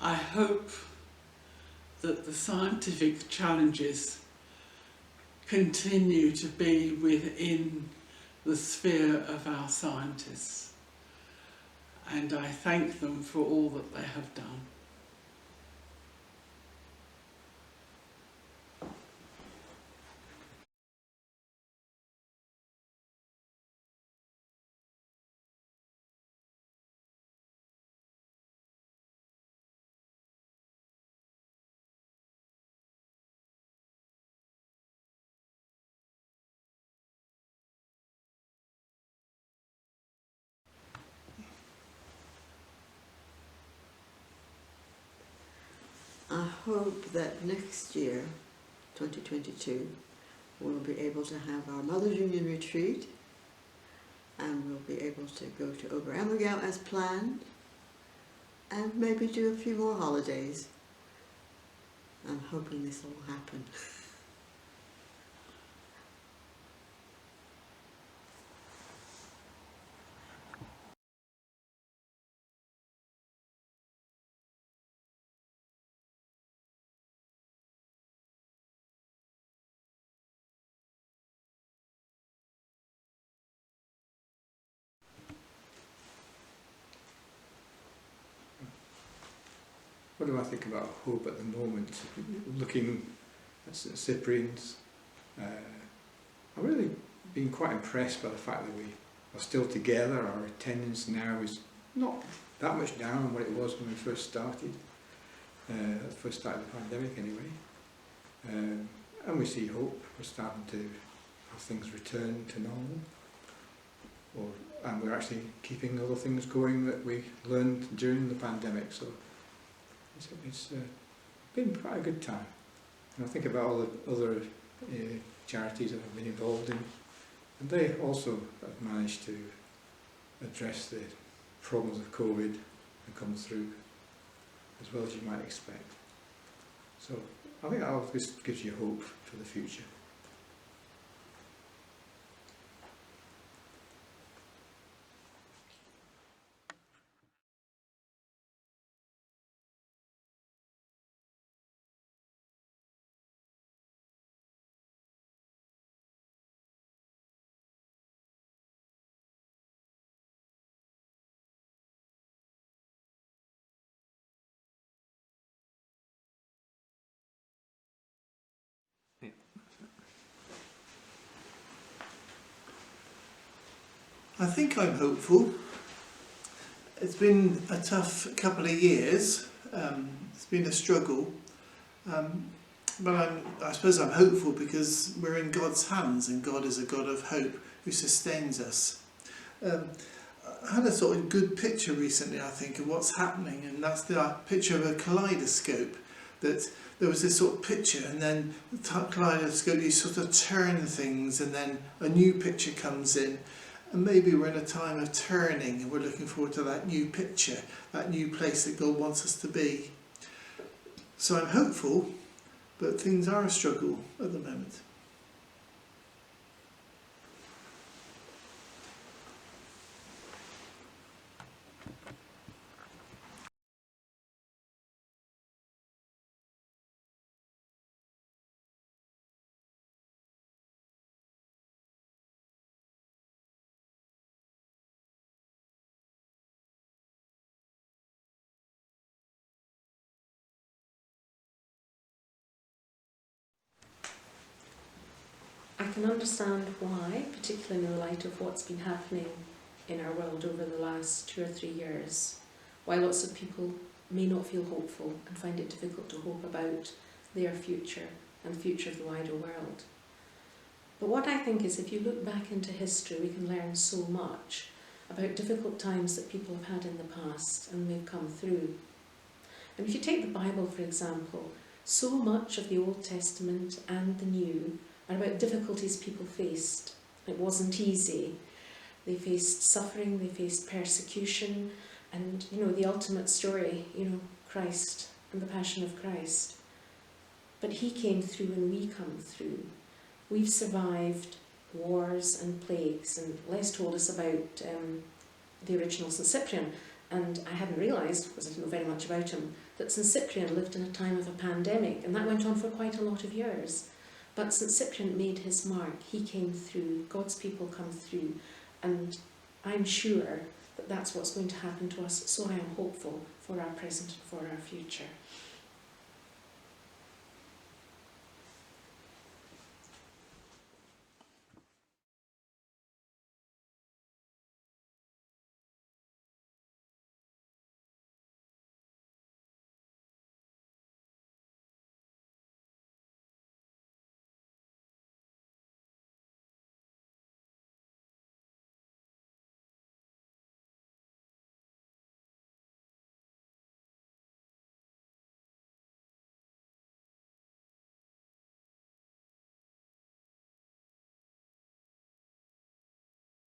I hope that the scientific challenges continue to be within the sphere of our scientists, and I thank them for all that they have done. I hope that next year, 2022, we'll be able to have our Mothers' Union retreat, and we'll be able to go to Oberammergau as planned, and maybe do a few more holidays. I'm hoping this will happen. What do I think about hope at the moment? Looking at St Cyprian's, I've really been quite impressed by the fact that we are still together. Our attendance now is not that much down on what it was when we first started. First started the pandemic anyway. And we see hope. We're starting to have things return to normal. And we're actually keeping other things going that we learned during the pandemic. So it's been quite a good time. And I think about all the other charities that I've been involved in, and they also have managed to address the problems of COVID and come through as well as you might expect. So I think that just gives you hope for the future. I think I'm hopeful. It's been a tough couple of years. It's been a struggle. But I suppose I'm hopeful because we're in God's hands, and God is a God of hope who sustains us. I had a sort of good picture recently, I think, of what's happening, and that's the picture of a kaleidoscope. That there was this sort of picture, and then the kaleidoscope, you sort of turn things, and then a new picture comes in. And maybe we're in a time of turning, and we're looking forward to that new picture, that new place that God wants us to be. So I'm hopeful, but things are a struggle at the moment. I can understand why, particularly in the light of what's been happening in our world over the last 2 or 3 years, why lots of people may not feel hopeful and find it difficult to hope about their future and the future of the wider world. But what I think is, if you look back into history, we can learn so much about difficult times that people have had in the past and they've come through. And if you take the Bible, for example, so much of the Old Testament and the New are about difficulties people faced. It wasn't easy. They faced suffering, they faced persecution, and the ultimate story, Christ and the Passion of Christ. But he came through and we come through. We've survived wars and plagues, and Les told us about the original St Cyprian, And I hadn't realised, because I didn't know very much about him, that St Cyprian lived in a time of a pandemic, and that went on for quite a lot of years. But St Cyprian made his mark. He came through, God's people come through, and I'm sure that that's what's going to happen to us, so I am hopeful for our present and for our future.